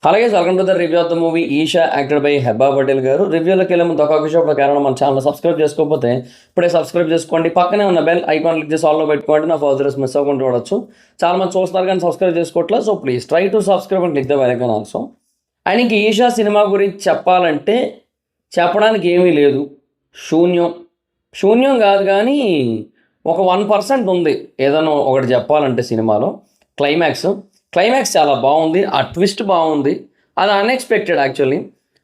అలాగే welcome to the review of the movie Eesha acted by Hebah Patel garu. రివ్యూలోకి వెళ్ళే ముందు ఒక విషయం కారణం మన ఛానల్ సబ్స్క్రైబ్ చేసుకోకపోతే ఇప్పుడే సబ్స్క్రైబ్ చేసుకోండి. పక్కనే ఉన్న బెల్ ఐకాన్ క్లిక్ చేసి ఆల్లో పెట్టుకోండి. నా ఫర్దర్స్ మిస్ అవ్వకుండా చూడొచ్చు. చాలా మంది చూస్తున్నారు కానీ సబ్స్క్రైబ్ చేసుకోవట్లేదు. So please try to subscribe and click the bell icon also. And ఇంక ఈషా సినిమా గురించి చెప్పాలంటే చెప్పడానికి ఏమీ లేదు. శూన్యం శూన్యం కాదు కానీ ఒక 1% ఉంది ఏదైనా ఒకటి చెప్పాలంటే సినిమాలో. క్లైమాక్స్ చాలా బాగుంది. ఆ ట్విస్ట్ బాగుంది. అది అన్ఎక్స్పెక్టెడ్ యాక్చువల్లీ.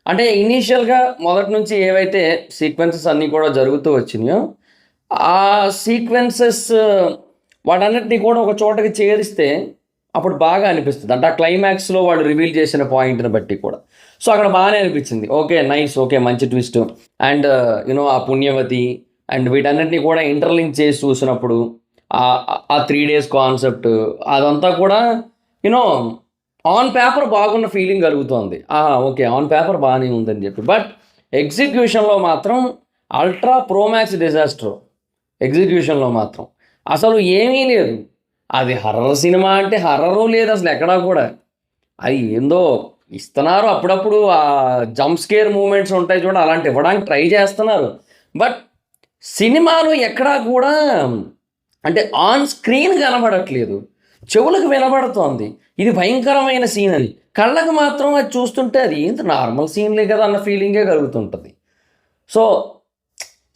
అంటే ఇనీషియల్గా మొదటి నుంచి ఏవైతే సీక్వెన్సెస్ అన్నీ కూడా జరుగుతూ వచ్చినాయో ఆ సీక్వెన్సెస్ వాటన్నిటిని కూడా ఒక చోటకి చేరిస్తే అప్పుడు బాగా అనిపిస్తుంది. అంటే ఆ క్లైమాక్స్లో వాడు రివీల్ చేసిన పాయింట్ని బట్టి కూడా. సో అక్కడ బాగానే అనిపించింది. ఓకే నైస్, ఓకే మంచి ట్విస్ట్. అండ్ యూనో ఆ పుణ్యవతి అండ్ వీటన్నిటిని కూడా ఇంటర్లింక్ చేసి చూసినప్పుడు ఆ 3 days కాన్సెప్ట్ అదంతా కూడా యూనో ఆన్ పేపర్ బాగున్న ఫీలింగ్ కలుగుతుంది. ఓకే ఆన్ పేపర్ బాగానే ఉందని చెప్పి. బట్ ఎగ్జిక్యూషన్లో మాత్రం అల్ట్రా ప్రోమాక్స్ డిజాస్టర్. ఎగ్జిక్యూషన్లో మాత్రం అసలు ఏమీ లేదు. అది హర్రర్ సినిమా అంటే హర్రరు లేదు అసలు ఎక్కడా కూడా. అది ఏందో ఇస్తున్నారు అప్పుడప్పుడు. ఆ జంప్ స్కేర్ మూమెంట్స్ ఉంటాయి చూడ, అలాంటి ఇవ్వడానికి ట్రై చేస్తున్నారు. బట్ సినిమాలో ఎక్కడా కూడా అంటే ఆన్ స్క్రీన్ కనబడట్లేదు, చెవులకు వినబడుతోంది. ఇది భయంకరమైన సీన్ అది. కళ్ళకు మాత్రం అది చూస్తుంటే అది ఏంటి నార్మల్ సీన్లే కదా అన్న ఫీలింగే కలుగుతుంటుంది. So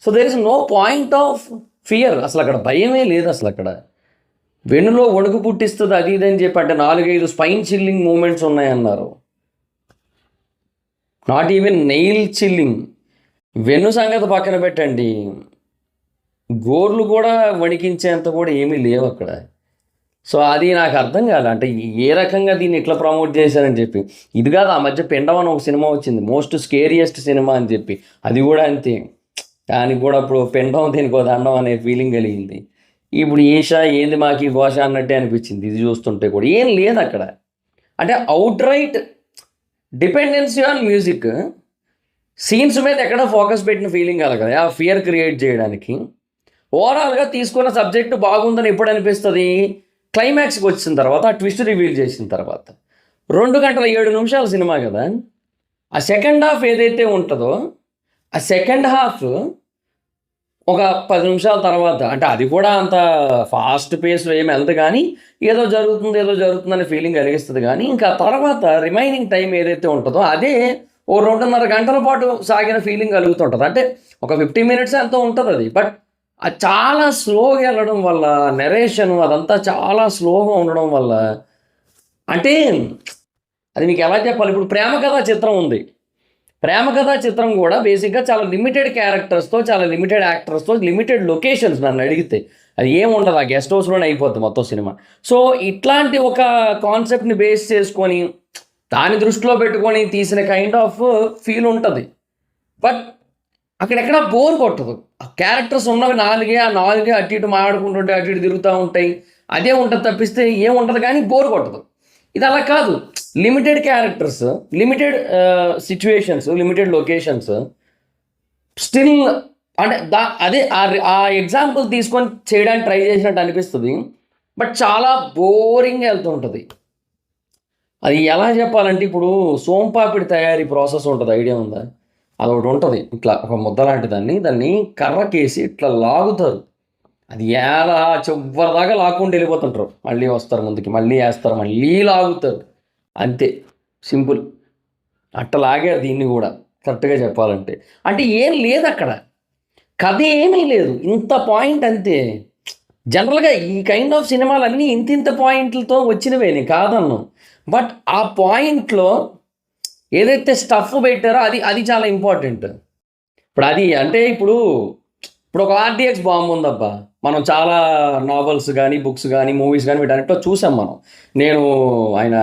so there is no point of fear. అసలు అక్కడ భయమే లేదు. అసలు అక్కడ వెన్నులో వణుకు పుట్టిస్తుంది అది ఇది అని చెప్పి. అంటే 4-5 స్పైన్ చిల్లింగ్ మూమెంట్స్ ఉన్నాయన్నారు. Not even nail chilling. వెన్ను సంగతి పక్కన పెట్టండి, గోర్లు కూడా వణికించేంత కూడా ఏమీ లేవు అక్కడ. సో అది నాకు అర్థం కాదు. అంటే ఏ రకంగా దీన్ని ఇట్లా ప్రమోట్ చేశారని చెప్పి. ఇది కాదు, ఆ మధ్య పెండం అని ఒక సినిమా వచ్చింది, మోస్ట్ స్కేరియస్ట్ సినిమా అని చెప్పి. అది కూడా అంతే. దానికి కూడా అప్పుడు పెండం దీనికి ఒక దండం అనే ఫీలింగ్ కలిగింది. ఇప్పుడు ఈషా ఏంది మాకు ఈ ఘోష అన్నట్టే అనిపించింది ఇది చూస్తుంటే కూడా. ఏం లేదు అక్కడ. అంటే out right dependency on music. Scenes మీద ఎక్కడ ఫోకస్ పెట్టిన ఫీలింగ్ కలగదు ఆ ఫియర్ క్రియేట్ చేయడానికి. ఓవరాల్గా తీసుకున్న సబ్జెక్టు బాగుందని ఎప్పుడు అనిపిస్తుంది? క్లైమాక్స్కి వచ్చిన తర్వాత, ఆ ట్విస్ట్ రివీల్ చేసిన తర్వాత. 2 గంటల 7 నిమిషాల సినిమా కదా. ఆ సెకండ్ హాఫ్ ఏదైతే ఉంటుందో ఆ సెకండ్ హాఫ్ ఒక 10 నిమిషాల తర్వాత, అంటే అది కూడా అంత ఫాస్ట్ పేస్లో ఏమి వెళ్తుంది కానీ ఏదో జరుగుతుందనే ఫీలింగ్ కలిగిస్తుంది. కానీ ఇంకా తర్వాత రిమైనింగ్ టైం ఏదైతే ఉంటుందో అదే ఓ 2.5 గంటల పాటు సాగిన ఫీలింగ్ కలుగుతుంటుంది. అంటే ఒక 50 minutes ఎంతో ఉంటుంది అది. బట్ అది చాలా స్లోగా వెళ్ళడం వల్ల, నెరేషన్ అదంతా చాలా స్లోగా ఉండడం వల్ల, అంటే అది మీకు ఎలా చెప్పాలి? ఇప్పుడు ప్రేమ కథా చిత్రం ఉంది. ప్రేమ కథా చిత్రం కూడా బేసిక్గా చాలా లిమిటెడ్ క్యారెక్టర్స్తో, చాలా లిమిటెడ్ యాక్టర్స్తో, లిమిటెడ్ లొకేషన్స్. నన్ను అడిగితే అది ఏముండదు, ఆ గెస్ట్ హౌస్లోనే అయిపోద్ది మొత్తం సినిమా. సో ఇట్లాంటి ఒక కాన్సెప్ట్ని బేస్ చేసుకొని దాన్ని దృష్టిలో పెట్టుకొని తీసిన కైండ్ ఆఫ్ ఫీల్ ఉంటుంది. బట్ అక్కడెక్కడ బోర్ కొట్టదు. ఆ క్యారెక్టర్స్ ఉన్నవి 4 ఆ 4 అటు ఇటు మాట్లాడుకుంటుంటే అటు ఇటు తిరుగుతూ ఉంటాయి. అదే ఉంటుంది తప్పిస్తే ఏముంటుంది కానీ బోర్ కొట్టదు. ఇది అలా కాదు. Limited characters, limited situations, limited locations. Still అంటే అదే ఆ ఎగ్జాంపుల్ తీసుకొని చేయడానికి ట్రై చేసినట్టు అనిపిస్తుంది. బట్ చాలా బోరింగ్ వెళ్తుంటుంది. అది ఎలా చెప్పాలంటే, ఇప్పుడు సోంపాపిడి తయారీ ప్రాసెస్ ఉంటుంది, ఐడియా ఉందా? అదొకటి ఉంటుంది, ఇట్లా ఒక ముద్ద లాంటి దాన్ని కర్రకేసి ఇట్లా లాగుతారు. అది ఎలా చివరిదాకా లాక్కుంటూ వెళ్ళిపోతుంటారు. మళ్ళీ వస్తారు ముందుకి, మళ్ళీ వేస్తారు, మళ్ళీ లాగుతారు. అంతే సింపుల్. అట్లా లాగారు దీన్ని కూడా కరెక్ట్గా చెప్పాలంటే. అంటే ఏం లేదు అక్కడ, కథ ఏమీ లేదు, ఇంత పాయింట్ అంతే. జనరల్గా ఈ కైండ్ ఆఫ్ సినిమాలన్నీ ఇంత పాయింట్లతో వచ్చినవే, నేను కాదన్ను. బట్ ఆ పాయింట్లో ఏదైతే స్టఫ్ పెట్టారో అది చాలా ఇంపార్టెంట్. ఇప్పుడు అది అంటే ఇప్పుడు ఒక RDX బాంబు ఉందబ్బా. మనం చాలా నావల్స్ కానీ, బుక్స్ కానీ, మూవీస్ కానీ వీటన్నిటిలో చూసాం మనం. నేను ఆయన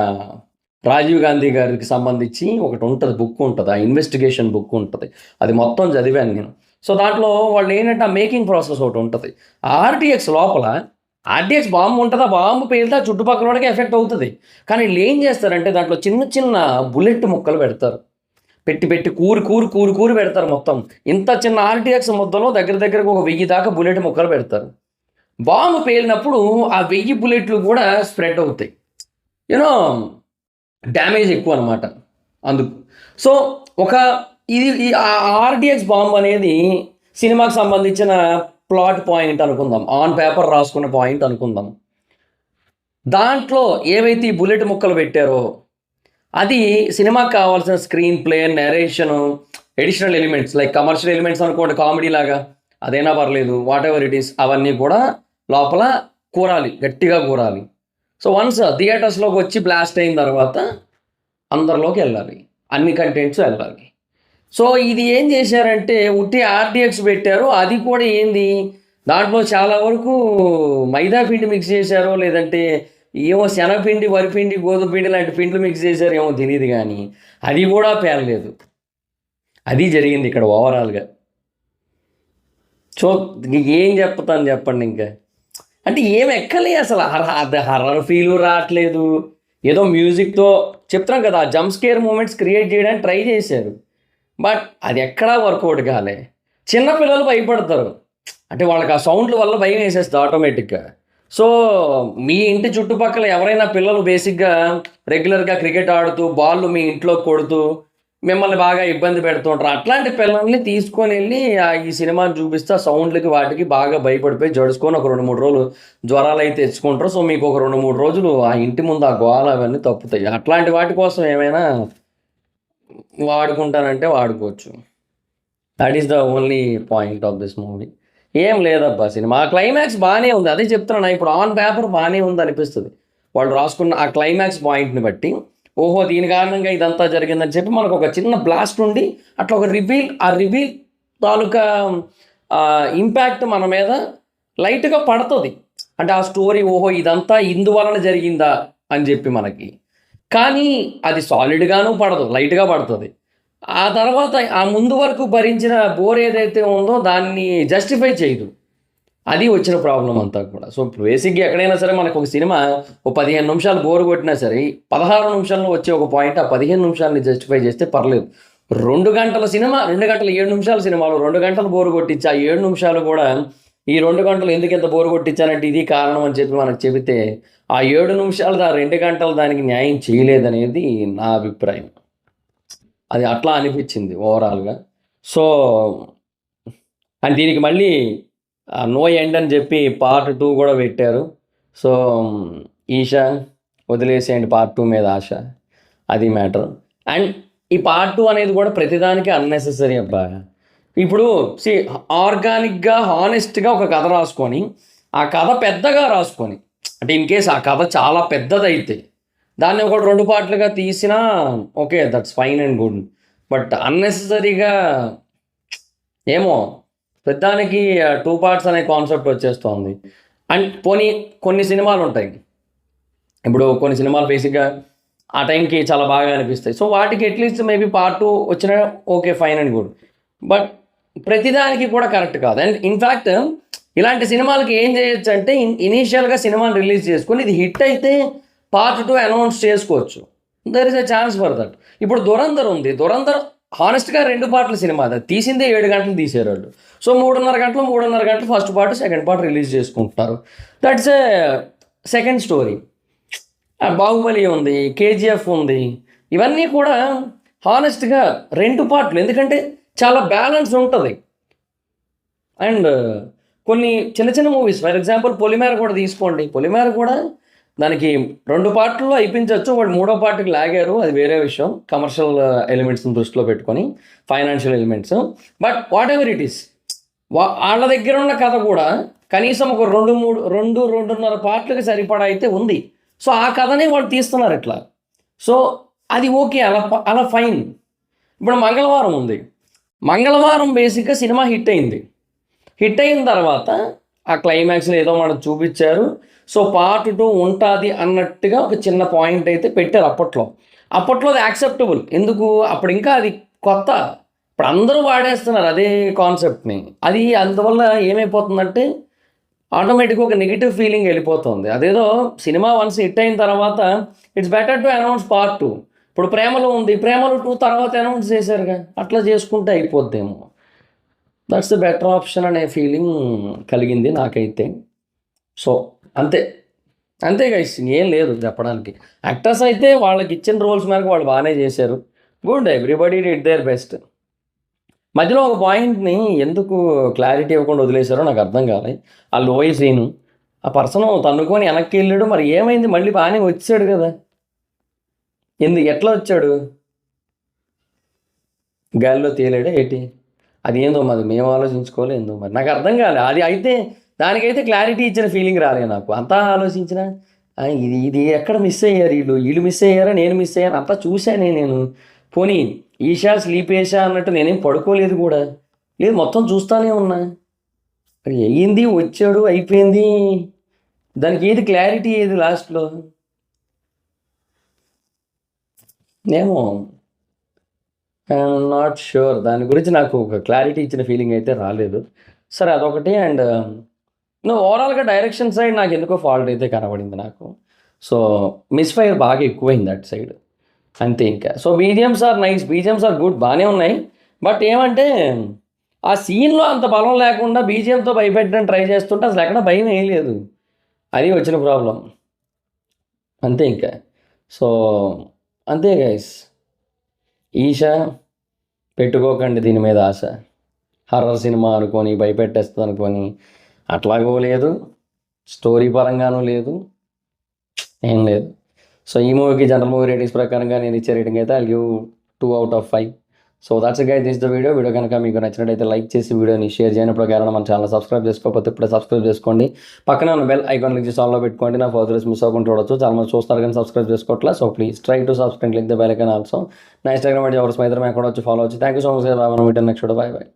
రాజీవ్ గాంధీ గారికి సంబంధించి ఒకటి ఉంటుంది, బుక్ ఉంటుంది, ఆ ఇన్వెస్టిగేషన్ బుక్ ఉంటుంది. అది మొత్తం చదివాను నేను. సో దాంట్లో వాళ్ళు ఏంటంటే ఆ మేకింగ్ ప్రాసెస్ ఒకటి ఉంటుంది. RDX లోపల RDX బాంబు ఉంటుంది. ఆ బాంబు పేలితే చుట్టుపక్కల వాడికి ఎఫెక్ట్ అవుతుంది. కానీ వీళ్ళు ఏం చేస్తారంటే దాంట్లో చిన్న బుల్లెట్ ముక్కలు పెడతారు. పెట్టి కూరి పెడతారు మొత్తం. ఇంత చిన్న RDX ముద్దలో దగ్గరకు ఒక 1000 దాకా బుల్లెట్ ముక్కలు పెడతారు. బాంబు పేలినప్పుడు ఆ 1000 బుల్లెట్లు కూడా స్ప్రెడ్ అవుతాయి. యూనో డ్యామేజ్ ఎక్కువ అనమాట అందుకు. సో ఒక ఇది ఈ ఆర్డిఎక్స్ బాంబ్ అనేది సినిమాకి సంబంధించిన ప్లాట్ పాయింట్ అనుకుందాం, ఆన్ పేపర్ రాసుకున్న పాయింట్ అనుకుందాం. దాంట్లో ఏవైతే ఈ బుల్లెట్ ముక్కలు పెట్టారో అది సినిమాకి కావాల్సిన screenplay, narration, additional elements like commercial elements అనుకోండి, కామెడీ లాగా అదైనా పర్లేదు, వాట్ ఎవర్ ఇట్ ఈస్, అవన్నీ కూడా లోపల కూరాలి, గట్టిగా కూరాలి. సో వన్స్ థియేటర్స్లోకి వచ్చి బ్లాస్ట్ అయిన తర్వాత అందరిలోకి వెళ్ళాలి, అన్ని కంటెంట్స్ వెళ్ళాలి. సో ఇది ఏం చేశారంటే ఉట్టి ఆర్డిఎక్స్ పెట్టారు, అది కూడా ఏంది దాంట్లో చాలా వరకు మైదా పిండి మిక్స్ చేశారో లేదంటే ఏమో శనగపిండి, వరిపిండి, గోధుమ పిండి లాంటి పిండిలు మిక్స్ చేశారు ఏమో తెలియదు, కానీ అది కూడా పేలలేదు. అది జరిగింది ఇక్కడ ఓవరాల్గా. సో ఏం చెప్తాను చెప్పండి ఇంకా, అంటే ఏం ఎక్కలే అసలు, హర్రర్ ఫీలు రావట్లేదు. ఏదో మ్యూజిక్తో చెప్తున్నాం కదా, జంప్ స్కేర్ మూమెంట్స్ క్రియేట్ చేయడానికి ట్రై చేశారు, బట్ అది ఎక్కడా వర్కౌట్ కాలే. చిన్నపిల్లలు భయపడతారు, అంటే వాళ్ళకి ఆ సౌండ్ల వల్ల భయం వేసేస్తుంది ఆటోమేటిక్గా. సో మీ ఇంటి చుట్టుపక్కల ఎవరైనా పిల్లలు బేసిక్గా రెగ్యులర్గా క్రికెట్ ఆడుతూ బాల్ మీ ఇంట్లో కొడుతూ మిమ్మల్ని బాగా ఇబ్బంది పెడుతుంటారు, అట్లాంటి పిల్లల్ని తీసుకొని వెళ్ళి ఈ సినిమాని చూపిస్తే ఆ సౌండ్లకి వాటికి బాగా భయపడిపోయి జడుచుకొని ఒక 2-3 రోజులు జ్వరాలు అయితే తెచ్చుకుంటారు. సో మీకు ఒక 2-3 రోజులు ఆ ఇంటి ముందు ఆ గోల అవన్నీ తప్పుతాయి. అట్లాంటి వాటి కోసం ఏమైనా వాడుకుంటానంటే వాడుకోవచ్చు. That is the only point of this movie. ఏం లేదబ్బా సినిమా, ఆ క్లైమాక్స్ బాగానే ఉంది, అదే చెప్తున్నా ఇప్పుడు ఆన్ పేపర్ బాగానే ఉంది అనిపిస్తుంది. వాళ్ళు రాసుకున్న ఆ క్లైమాక్స్ పాయింట్ని బట్టి ఓహో దీని కారణంగా ఇదంతా జరిగిందని చెప్పి మనకు ఒక చిన్న బ్లాస్ట్ ఉండి అట్లా ఒక రివీల్, ఆ రివీల్ తాలూకా ఇంపాక్ట్ మన మీద లైట్గా పడుతుంది. అంటే ఆ స్టోరీ ఓహో ఇదంతా ఇందువలన జరిగిందా అని చెప్పి మనకి, కానీ అది సాలిడ్గాను పడదు, లైట్గా పడుతుంది. ఆ తర్వాత ఆ ముందు వరకు భరించిన బోర్ ఏదైతే ఉందో దాన్ని జస్టిఫై చేయదు, అది వచ్చిన ప్రాబ్లం అంతా కూడా. సో బేసిక్గా ఎక్కడైనా సరే మనకు ఒక సినిమా ఒక 15 నిమిషాలు బోర్ కొట్టినా సరే 16 నిమిషాల్లో వచ్చే ఒక పాయింట్ ఆ 15 నిమిషాలని జస్టిఫై చేస్తే పర్లేదు. 2 గంటల సినిమా, 2 గంటల 7 నిమిషాల సినిమాలో 2 గంటలు బోర్ కొట్టించి ఆ 7 నిమిషాలు కూడా ఈ 2 గంటలు ఎందుకు ఎంత బోర్ కొట్టించానంటే ఇది కారణం అని చెప్పి మనకు చెబితే ఆ 7 నిమిషాలు ఆ 2 గంటలు దానికి న్యాయం చేయలేదనేది నా అభిప్రాయం. అది అట్లా అనిపించింది ఓవరాల్గా. సో అండ్ దీనికి మళ్ళీ నో ఎండ్ అని చెప్పి పార్ట్ 2 కూడా పెట్టారు. సో ఈషా వదిలేసేయండి పార్ట్ 2 మీద ఆశ, అది మ్యాటర్. అండ్ ఈ పార్ట్ 2 అనేది కూడా ప్రతిదానికి అన్నెసెసరీ అబ్బా. ఇప్పుడు ఆర్గానిక్గా హానెస్ట్గా ఒక కథ రాసుకొని ఆ కథ పెద్దగా రాసుకొని, అంటే ఇన్ కేస్ ఆ కథ చాలా పెద్దదైతే దాన్ని ఒక 2 పార్ట్లుగా తీసినా okay, that's fine and good. But అన్నెసెసరీగా ఏమో పెద్దానికి 2 పార్ట్స్ అనే కాన్సెప్ట్ వచ్చేస్తుంది. అండ్ కొన్ని సినిమాలు ఉంటాయి, ఇప్పుడు కొన్ని సినిమాలు బేసిక్గా ఆ టైంకి చాలా బాగా అనిపిస్తాయి. సో వాటికి అట్లీస్ట్ మేబీ పార్ట్ 2 వచ్చినా okay, fine and good. But ప్రతిదానికి కూడా కరెక్ట్ కాదు. అండ్ ఇన్ఫ్యాక్ట్ ఇలాంటి సినిమాలకి ఏం చేయొచ్చు అంటే ఇనీషియల్గా సినిమాని రిలీజ్ చేసుకొని ఇది హిట్ అయితే పార్ట్ 2 అనౌన్స్ చేసుకోవచ్చు. There is a chance for that. ఇప్పుడు దురంధర్ ఉంది, దురంధర్ హానెస్ట్గా 2 పార్ట్ల సినిమా, అది తీసిందే 7 గంటలు తీసారు వాళ్ళు. సో 3.5 గంటలు first part, second part release చేసుకుంటున్నారు. That's a second story. Baahubali ఉంది, కేజీఎఫ్ ఉంది, ఇవన్నీ కూడా హానెస్ట్గా 2 పార్ట్లు, ఎందుకంటే చాలా బ్యాలెన్స్ ఉంటుంది. అండ్ కొన్ని చిన్న చిన్న మూవీస్ ఫర్ ఎగ్జాంపుల్ పొలిమేర కూడా తీసుకోండి, పొలిమేర కూడా దానికి 2 పార్ట్లో అయిపించవచ్చు, వాడు 3వ పార్ట్కి లాగారు, అది వేరే విషయం, కమర్షియల్ ఎలిమెంట్స్ని దృష్టిలో పెట్టుకొని, financial elements. But what ever it is, వాళ్ళ దగ్గర ఉన్న కథ కూడా కనీసం ఒక 2-2.5 పార్ట్లకి సరిపడా అయితే ఉంది. సో ఆ కథనే వాళ్ళు తీస్తున్నారు ఇట్లా. సో అది ఓకే, అలా ఫైన్. ఇప్పుడు మంగళవారం ఉంది, మంగళవారం బేసిక్గా సినిమా హిట్ అయింది. హిట్ అయిన తర్వాత ఆ క్లైమాక్స్లో ఏదో మనకు చూపించారు. సో పార్ట్ 2 ఉంటుంది అన్నట్టుగా ఒక చిన్న పాయింట్ అయితే పెట్టారు అప్పట్లో అది యాక్సెప్టబుల్. ఎందుకు అప్పుడు ఇంకా అది కొత్త, ఇప్పుడు అందరూ వాడేస్తున్నారు అదే కాన్సెప్ట్ని. అది అందువల్ల ఏమైపోతుందంటే ఆటోమేటిక్గా ఒక నెగిటివ్ ఫీలింగ్ వెళ్ళిపోతుంది. అదేదో సినిమా వన్స్ హిట్ అయిన తర్వాత it's better to announce part 2. ఇప్పుడు ప్రేమలో ఉంది, ప్రేమలో 2 తర్వాత అనౌన్స్ చేశారుగా, అట్లా చేసుకుంటే అయిపోద్దేమో. దట్స్ ద బెటర్ ఆప్షన్ అనే ఫీలింగ్ కలిగింది నాకైతే. సో అంతే, అంతే గైస్, ఏం లేదు చెప్పడానికి. యాక్టర్స్ అయితే వాళ్ళకి ఇచ్చిన రోల్స్ మేరకు వాళ్ళు బాగానే చేశారు. Good, everybody did their best. మధ్యలో ఒక పాయింట్ని ఎందుకు క్లారిటీ ఇవ్వకుండా వదిలేశారో నాకు అర్థం కాలే. ఆ లోయ సీను, ఆ పర్సన్ తన్నుకొని వెనక్కి వెళ్ళాడు, మరి ఏమైంది? మళ్ళీ బాగానే వచ్చాడు కదా, ఎట్లా వచ్చాడు? గాలిలో తేలాడా ఏంటి? అది ఏందో మరి మేము ఆలోచించుకోవాలి, ఏందో మరి నాకు అర్థం కాలే. అది అయితే దానికైతే క్లారిటీ ఇచ్చిన ఫీలింగ్ రాలే నాకు. అంతా ఆలోచించిన ఇది ఇది ఎక్కడ మిస్ అయ్యారు వీళ్ళు మిస్ అయ్యారా, నేను మిస్ అయ్యాను, అంతా చూశానే నేను. పోనీ ఈషా స్లీప్ వేసా అన్నట్టు నేనేం పడుకోలేదు కూడా, లేదు మొత్తం చూస్తానే ఉన్నా. మరి అయ్యింది, వచ్చాడు, అయిపోయింది. దానికి ఏది క్లారిటీ, ఏది లాస్ట్లో ఏమో. ఐఎమ్ నాట్ ష్యూర్, దాని గురించి నాకు ఒక క్లారిటీ ఇచ్చిన ఫీలింగ్ అయితే రాలేదు. సరే అదొకటి. అండ్ ఓవరాల్గా డైరెక్షన్ సైడ్ నాకు ఎందుకో ఫాల్ట్ అయితే కనబడింది నాకు. సో మిస్ఫైర్ బాగా ఎక్కువైంది అటు సైడ్, అంతే ఇంకా. So BGMs are nice, BGMs are good, బాగానే ఉన్నాయి. బట్ ఏమంటే ఆ సీన్లో అంత బలం లేకుండా బీజిఎంతో భయపెట్టడానికి ట్రై చేస్తుంటే అసలు ఎక్కడ భయం వేయలేదు. అది వచ్చిన ప్రాబ్లం, అంతే ఇంకా. సో అంతే గైస్. ఈషా పెట్టుకోకండి దీని మీద ఆశ. హర్రర్ సినిమా అనుకొని భయపెట్టేస్తుంది అనుకొని అట్లాగో లేదు, స్టోరీ పరంగానూ లేదు, ఏం లేదు. సో ఈ మూవీకి జనరల్ మూవీ రేటింగ్స్ ప్రకారంగా నేను ఇచ్చే రేటింగ్ అయితే I give 2/5. So that's guys, this the video కనుక మీకు నచ్చినట్టయితే లైక్ చేసి వీడియోని షేర్ చేయనప్పుడు కారణం మన ఛానల్ సబ్స్క్రైబ్ చేసుకోకపోతే ఇప్పుడే సబ్స్క్రైబ్ చేసుకోండి. పక్కన ఉన్న బెల్ ఐకాన్ క్లిక్ చేసి ఆన్లో పెట్టుకోండి, నా ఫర్దర్స్ మిస్ అవ్వకుండా చూడొచ్చు. చాలా మంది చూస్తారు కానీ సబ్స్క్రైబ్ చేసుకోవట్లా. So please try to subscribe, click the bell icon also. నా ఇన్స్టాగ్రామ్ ఐడి ఎవరు స్మైదర్ అక్కడ వచ్చి ఫాలో వచ్చి. Thank you so much. Bye, next bye by.